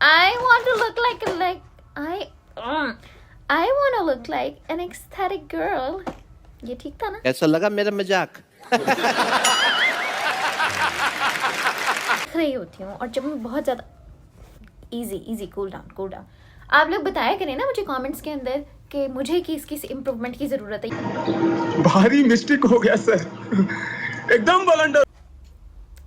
I want to look I want to look like an ecstatic girl. ये ठीक था ना? ऐसा लगा मेरा मजाक? रही होती हूँ और जब मैं बहुत ज़्यादा इजी कूल डाउन आप लोग बताया करें ना मुझे कमेंट्स के अंदर कि मुझे किस इम्प्रूवमेंट की ज़रूरत है. भारी मिस्टेक हो गया सर, एकदम ब्लंडर.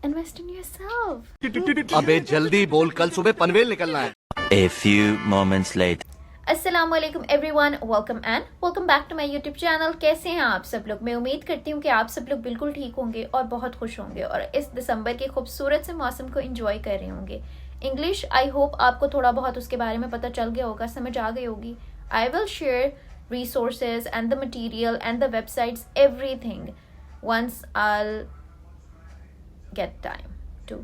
Invest in yourself. अबे जल्दी बोल, कल सुबह पनवेल निकलना है. A few moments later. अस्सलामुअलैकुम everyone, welcome back to my YouTube channel. कैसे हैं आप सब लोग? मैं उम्मीद करती हूँ कि आप सब लोग बिल्कुल ठीक होंगे और बहुत खुश होंगे और इस दिसंबर के खूबसूरत से मौसम को एंजॉय कर रहे होंगे. इंग्लिश आई होप आपको थोड़ा बहुत उसके बारे में पता चल गया होगा, समझ आ गई होगी. I will share resources and the material and the websites, everything once I'll get time to.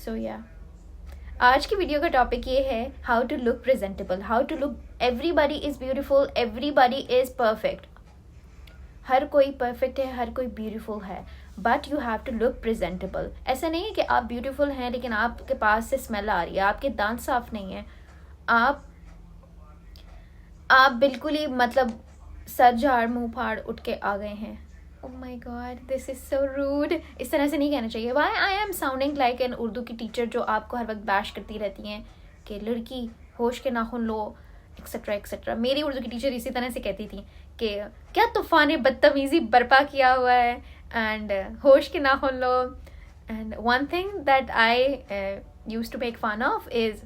So yeah, आज की वीडियो का टॉपिक ये है how to look presentable. How to look, everybody is beautiful, everybody is perfect. हर कोई perfect है, हर कोई ब्यूटीफुल है, but you have to look presentable. ऐसा नहीं है कि आप ब्यूटीफुल हैं लेकिन आपके पास से स्मेल आ रही है, आपके दांत साफ नहीं है, आप बिल्कुल ही मतलब सर झाड़ मुंह फाड़ उठ के आ गए हैं. Oh my God, this is so rude. इस तरह से नहीं कहना चाहिए. Why I am sounding like an Urdu की टीचर जो आपको हर वक्त बैश करती रहती हैं कि लड़की होश के नाखून लो एक्सेट्रा एक्सेट्रा. मेरी उर्दू की टीचर इसी तरह से कहती थी कि क्या तूफान बदतमीजी बर्पा किया हुआ है एंड होश के नाखून लो. And one thing that I use to make fun of is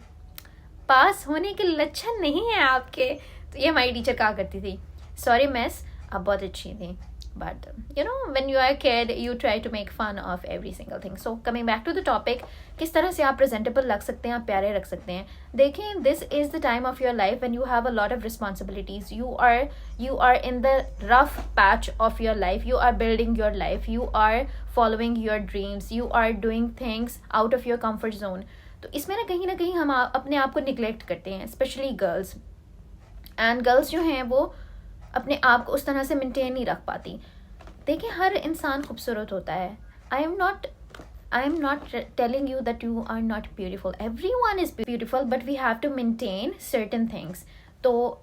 pass होने के लक्षण नहीं है आपके. तो ये हमारी टीचर कहा करती थी. सॉरी मिस, आप बहुत अच्छी थी, but you know when you are a kid you try to make fun of every single thing. So coming back to the topic, किस तरह से आप प्रेजेंटेबल लग सकते हैं, आप प्यारे रख सकते हैं. देखें, this is the time of your life when you have a lot of responsibilities. You are in the rough patch of your life. You are building your life. You are following your dreams. You are doing things out of your comfort zone. तो इसमें ना कहीं हम अपने आप को neglect करते हैं, स्पेशली गर्ल्स. एंड गर्ल्स जो हैं वो अपने आप को उस तरह से मेंटेन नहीं रख पाती. देखिए, हर इंसान खूबसूरत होता है. I am not telling you that you are not beautiful. Everyone is beautiful but we have to maintain certain things. तो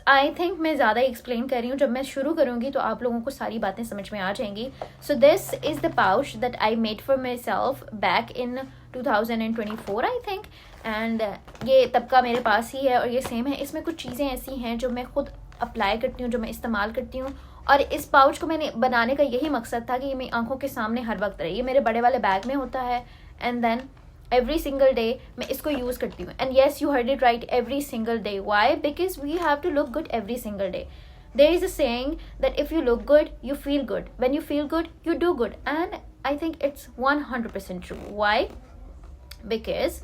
आई थिंक मैं ज़्यादा एक्सप्लेन कर रही हूँ. जब मैं शुरू करूँगी तो आप लोगों को सारी बातें समझ में आ जाएंगी. So this is the pouch that I made for my self back in 2024 I think. And ये तब का मेरे पास ही है और ये सेम है. इसमें कुछ चीज़ें ऐसी हैं जो मैं खुद अप्लाई करती हूँ, जो मैं इस्तेमाल करती हूँ. और इस पाउच को मैंने बनाने का यही मकसद था कि ये मेरी आंखों के सामने हर वक्त रहे. ये मेरे बड़े वाले बैग में होता है and then every single day मैं इसको यूज़ करती हूँ. And yes, you heard it right, every single day. Why? Because we have to look good every single day. There is a saying that if you look good you feel good, when you feel good you do good. And I think it's 100% true. Why? Because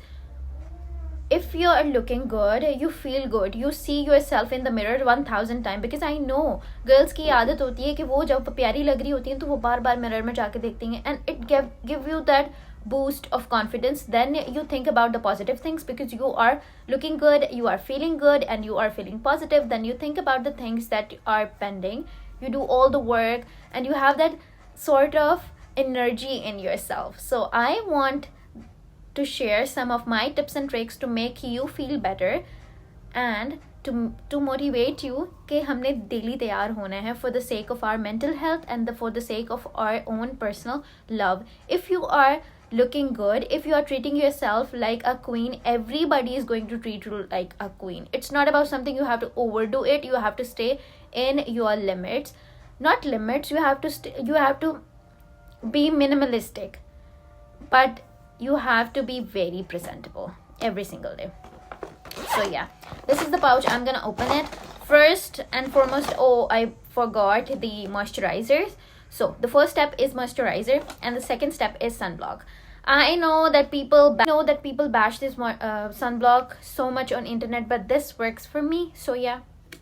if you are looking good, you feel good, you see yourself in the mirror 1000 times. Because I know girls की आदत होती है कि वो जब प्यारी लग रही होती हैं तो वो बार बार मिरर में जाके देखती हैं and it give you that boost of confidence. Then you think about the positive things because you are looking good, you are feeling good and you are feeling positive. Then you think about the things that are pending, you do all the work and you have that sort of energy in yourself. So I want to share some of my tips and tricks to make you feel better and to motivate you कि हमने daily तैयार होना है for the sake of our mental health and for the sake of our own personal love. If you are looking good, if you are treating yourself like a queen, everybody is going to treat you like a queen. It's not about something you have to overdo it. You have to stay in your limits. Not limits, you have to be minimalistic, but you have to be very presentable every single day. So yeah, this is the pouch. I'm gonna open it. First and foremost, oh, I forgot the moisturizers. So the first step is moisturizer and the second step is sunblock. I know that people bash this sunblock so much on internet, but this works for me. So yeah,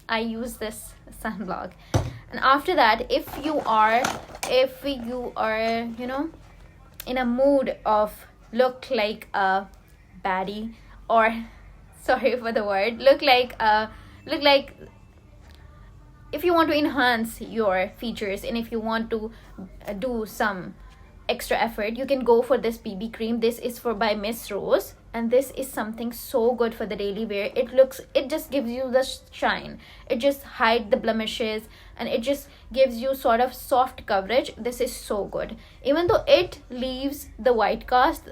I use this sunblock. And after that, if you are you know in a mood of look like a baddie, or sorry for the word, look like if you want to enhance your features and if you want to do some extra effort, you can go for this BB cream. This is by Miss Rose. and this is something so good for the daily wear. It just gives you the shine, it just hide the blemishes, and it just gives you sort of soft coverage. This is so good, even though it leaves the white cast,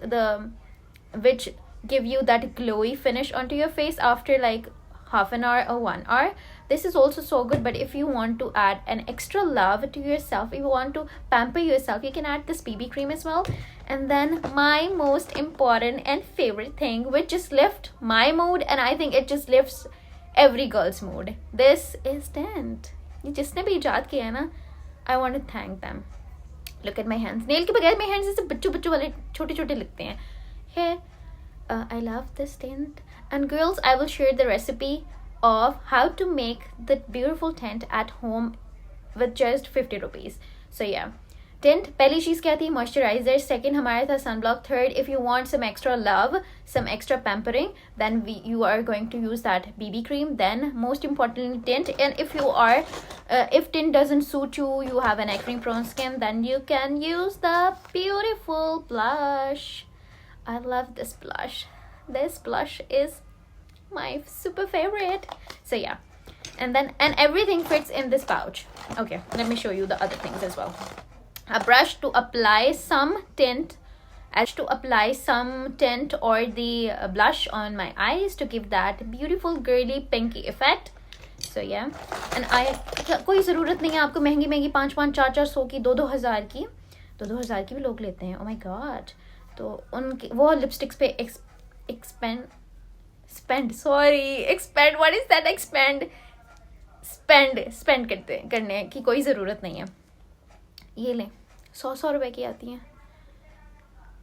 which give you that glowy finish onto your face after like half an hour or 1 hour. This is also so good, but if you want to add an extra love to yourself, if you want to pamper yourself, you can add this BB cream as well. And then my most important and favorite thing, which just lifts my mood, and I think it just lifts every girl's mood, this is Tint. ये जिसने भी इजाद किया है ना, I want to thank them. Look at my hands. Nail के बगैर मेरे hands जैसे बच्चों वाले छोटे छोटे लगते हैं. Here, I love this tint. And girls, I will share the recipe of how to make the beautiful tint at home with just 50 rupees. So yeah, tint, पहली चीज़ क्या थी? Moisturizer. Second हमारा था sunblock. Third, if you want some extra love, some extra pampering, then you are going to use that BB cream. Then most importantly, tint. And if you are if tint doesn't suit you, you have an acne prone skin, then you can use the beautiful blush. I love this blush. This blush is my super favorite. So yeah, and everything fits in this pouch. Okay, let me show you the other things as well. A brush to apply some tint, or the blush on my eyes to give that beautiful girly pinky effect. So yeah, and कोई ज़रूरत नहीं है आपको महंगी 5-5, 4-400 की, 2-2 हज़ार की, 2-2 हज़ार की भी लोग लेते हैं. Oh my god. तो उनके वो लिपस्टिक्स पे expend, what is that? spend करने की कोई ज़रूरत नहीं है. ये लें, 100 रुपए की आती हैं,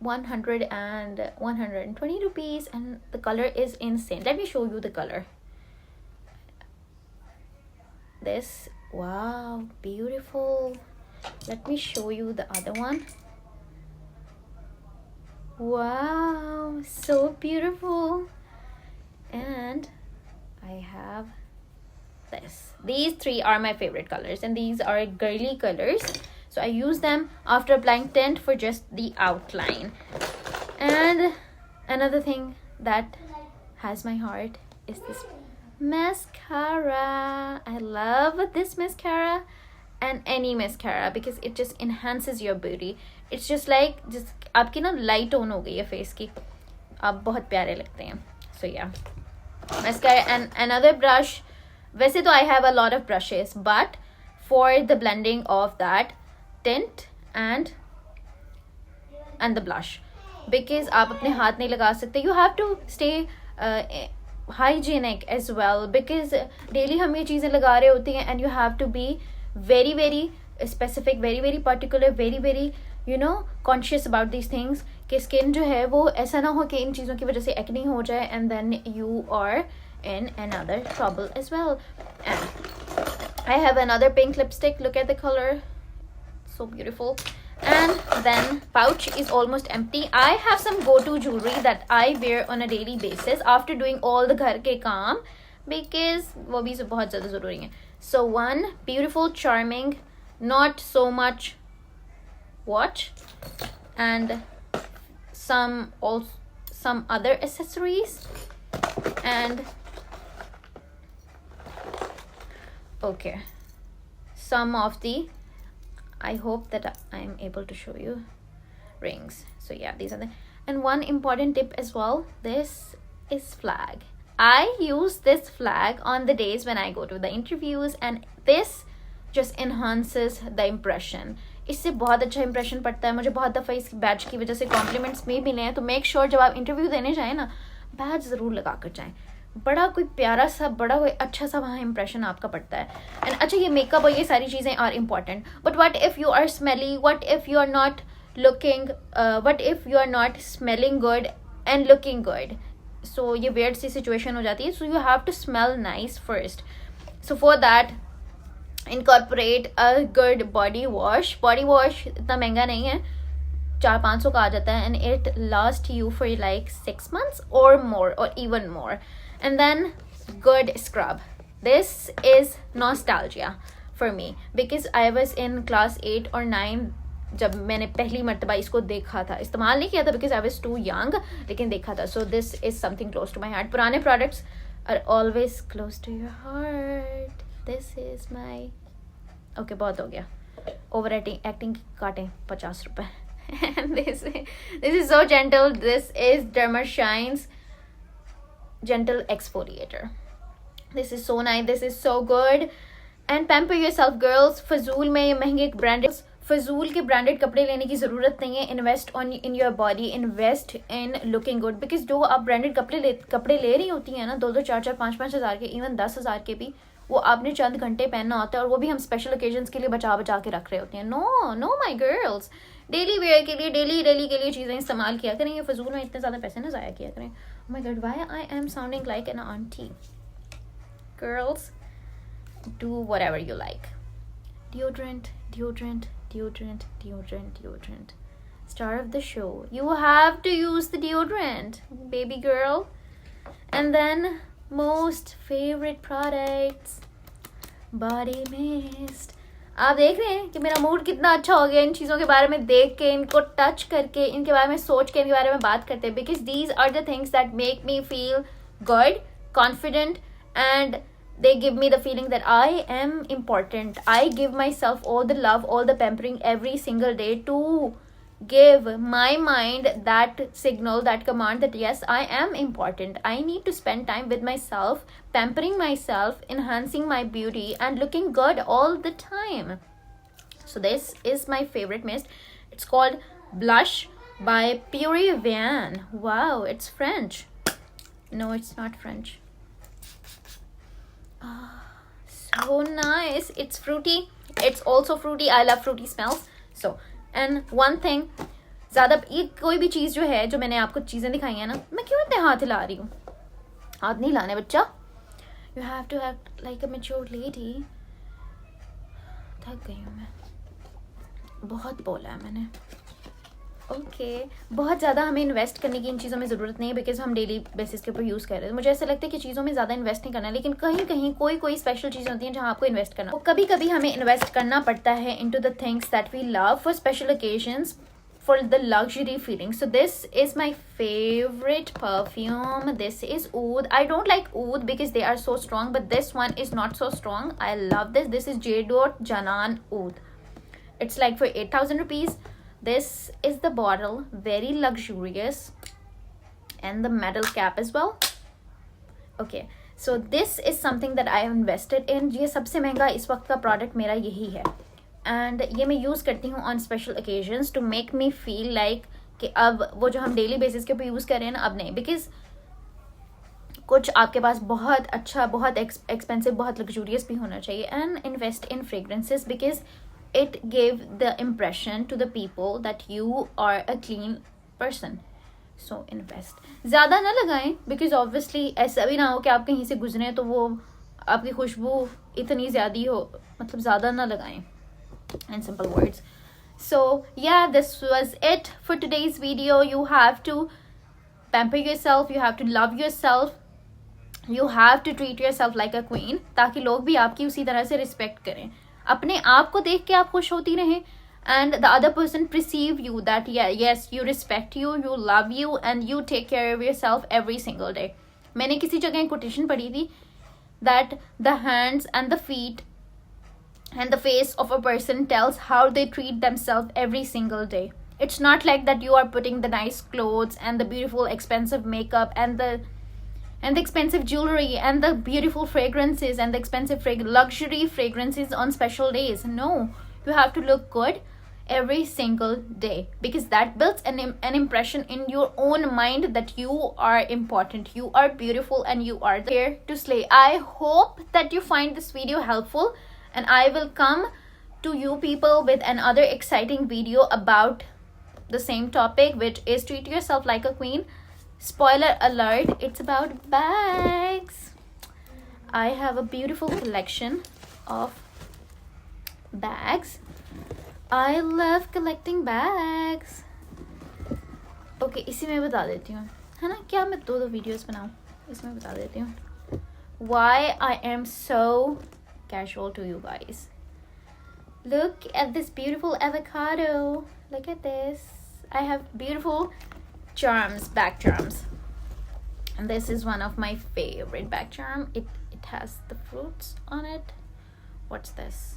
100 and 120 rupees, and the color is insane. Let me show you the color. This, wow, beautiful. Let me show you the other one. Wow, so beautiful. And I have this. These three are my favorite colors, and these are girly colors, so I use them after applying tint for just the outline. And another thing that has my heart is this mascara. I love this mascara and any mascara because it just enhances your beauty. It's just like आपकी ना light tone हो गई है face की, आप बहुत प्यारे लगते हैं. So yeah, mascara. And another brush, वैसे तो I have a lot of brushes, but for the blending of that tint and the blush, because आप अपने हाथ नहीं लगा सकते, you have to stay hygienic as well, because daily हम ये चीज़ें लगा रहे होते हैं, and you have to be very very specific, very very particular, very very conscious about these things कि skin जो है वो ऐसा ना हो कि इन चीज़ों की वजह से acne हो जाए, and then you are in another trouble as well. And I have another pink lipstick. Look at the color, so beautiful. And then pouch is almost empty. I have some go-to jewelry that I wear on a daily basis after doing all the घर के काम, because वो भी बहुत ज़्यादा ज़रूरी है. So one beautiful, charming, not so much watch, and some other accessories, and okay, some of the, I hope that I'm able to show you, rings. So yeah, these are the, and one important tip as well, this is flag. I use this flag on the days when I go to the interviews, and this just enhances the impression. इससे बहुत अच्छा impression पड़ता है. मुझे बहुत दफ़ा इस batch की वजह से कॉम्प्लीमेंट्स में मिले हैं. तो मेक श्योर जब आप इंटरव्यू देने जाएँ ना, बैच ज़रूर लगा कर जाएँ. बड़ा कोई प्यारा सा, बड़ा कोई अच्छा सा वहाँ इंप्रेशन आपका पड़ता है. एंड अच्छा, ये मेकअप और ये सारी चीज़ें are important, but what if you are smelly, what if you are not looking, what if you are not smelling good and looking good. So ये weird सी सिचुएशन हो जाती है. So you have to smell nice first. So for that incorporate a good body wash. Body wash इतना महंगा नहीं है, 400-500 का आ जाता है, and it lasts you for like 6 months or more, or even more. And then good scrub. This is nostalgia for me, because I was in class 8 or 9 जब मैंने पहली मर्तबा इसको देखा था, इस्तेमाल नहीं किया था because I was too young, लेकिन देखा था. So this is something close to my heart. पुराने products are always close to your heart. This is my okay, बहुत हो गया. ओवर एक्टिंग काटें 50 रुपए. And this is so gentle. This is Derma Shine's gentle exfoliator. This is so nice. This is so good. And pamper yourself, girls. फजूल में ये महंगे branded, फजूल के ब्रांडेड कपड़े लेने की ज़रूरत नहीं है. Invest on in your body, invest in looking good. Because जो आप ब्रांडेड कपड़े ले रही होती हैं ना, 2-2, 4-4, 5-5 हज़ार के, इवन 10,000 के भी, वो आपने चंद घंटे पहनना होता है, और वो भी हम स्पेशल ओकेजन्स के लिए बचा के रख रहे होते हैं. No no my girls, daily wear के लिए, डेली के लिए चीज़ें इस्तेमाल किया करें. ये फजूल में इतने ज़्यादा पैसे ना ज़ाया किया करें. Oh my God, why I am sounding like an auntie? Girls, do whatever you like. Deodorant. Star of the show. You have to use the deodorant, baby girl. And then most favorite products, body mist. आप देख रहे हैं कि मेरा mood कितना अच्छा हो गया इन चीज़ों के बारे में देख के, इनको टच करके, इनके बारे में सोच के, इनके बारे में बात करते हैं. Because these are the things that make me feel good, confident, and they give me the feeling that I am important. I give myself all the love, all the pampering every single day to give my mind that signal, that command that yes, I am important. I need to spend time with myself, pampering myself, enhancing my beauty, and looking good all the time. So this is my favorite mist. It's called Blush by Purivian. Wow, it's French. No, it's not French. So nice. It's fruity. It's also fruity. I love fruity smells. So, and one thing, ज़्यादा ये कोई भी चीज़ जो है, जो मैंने आपको चीज़ें दिखाई हैं ना, मैं क्यों इतने हाथ हिला रही हूँ? हाथ नहीं हिलाने बच्चा. You have to act like a mature lady. थक गई हूँ मैं, बहुत बोला है मैंने. ओके, बहुत ज़्यादा हमें इन्वेस्ट करने की इन चीज़ों में ज़रूरत नहीं है, बिकॉज हम डेली बेसिस के ऊपर यूज़ कर रहे हैं. मुझे ऐसा लगता है कि चीज़ों में ज़्यादा इन्वेस्ट नहीं करना, लेकिन कहीं कोई स्पेशल चीज़ होती है जहाँ आपको इन्वेस्ट करना. कभी कभी हमें इन्वेस्ट करना पड़ता है into the things that we love for special occasions, for the luxury feeling. So this is my favorite perfume. This is Oud. I don't like Oud because they are so strong, but this one is not so strong. I love this. This is Jadot Janan Oud. It's like for 8,000 rupees. This is the bottle, very luxurious, and the metal cap as well. Okay, so this is something that I have invested in. ये सबसे महंगा इस वक्त का product मेरा यही है, and ये मैं यूज़ करती हूँ on special occasions to make me feel like कि अब वो जो हम डेली बेसिस के ऊपर यूज़ कर रहे हैं ना, अब नहीं. बिकॉज कुछ आपके पास बहुत अच्छा, बहुत एक्सपेंसिव, बहुत लग्जूरियस भी होना चाहिए. And invest in fragrances because it gave the impression to the people that you are a clean person. So invest. ज़्यादा ना लगाएं, because obviously ऐसा भी ना हो कि आप कहीं से गुजरे तो वो आपकी खुशबू इतनी ज़्यादा हो, मतलब ज़्यादा ना लगाएं. In simple words. So yeah, this was it for today's video. You have to pamper yourself, you have to love yourself, you have to treat yourself like a queen, ताकि लोग भी आपकी उसी तरह से रिस्पेक्ट करें. अपने आप को देख के आप खुश होती रहें, and the other person perceive you that yes, you respect you, you love you, and you take care of yourself every single day. मैंने किसी जगह कोटेशन पढ़ी थी that the hands and the feet and the face of a person tells how they treat themselves every single day. It's not like that you are putting the nice clothes and the beautiful expensive makeup and the expensive jewelry and the beautiful fragrances and the expensive luxury fragrances on special days. No, you have to look good every single day, because that builds an impression in your own mind that you are important, you are beautiful, and you are there to slay. I hope that you find this video helpful, and I will come to you people with another exciting video about the same topic, which is treat yourself like a queen. Spoiler alert, it's about bags. I have a beautiful collection of bags. I love collecting bags. Okay, इसी में बता देती हूँ, है ना, क्या मैं दो वीडियोस बनाऊँ, इसमें बता देती हूँ why I am so casual to you guys. Look at this beautiful avocado. Look at this. I have beautiful charms, back charms. And this is one of my favorite back charm. It has the fruits on it. What's this?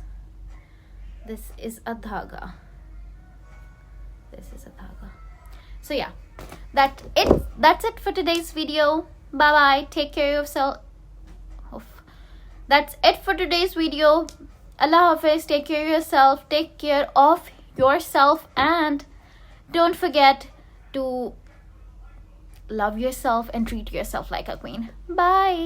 This is a dhaga. This is a dhaga. So yeah, that's it for today's video. Bye bye. Take care of yourself. That's it for today's video. Allah Hafiz. Take care of yourself. Take care of yourself, and don't forget to love yourself and treat yourself like a queen. Bye.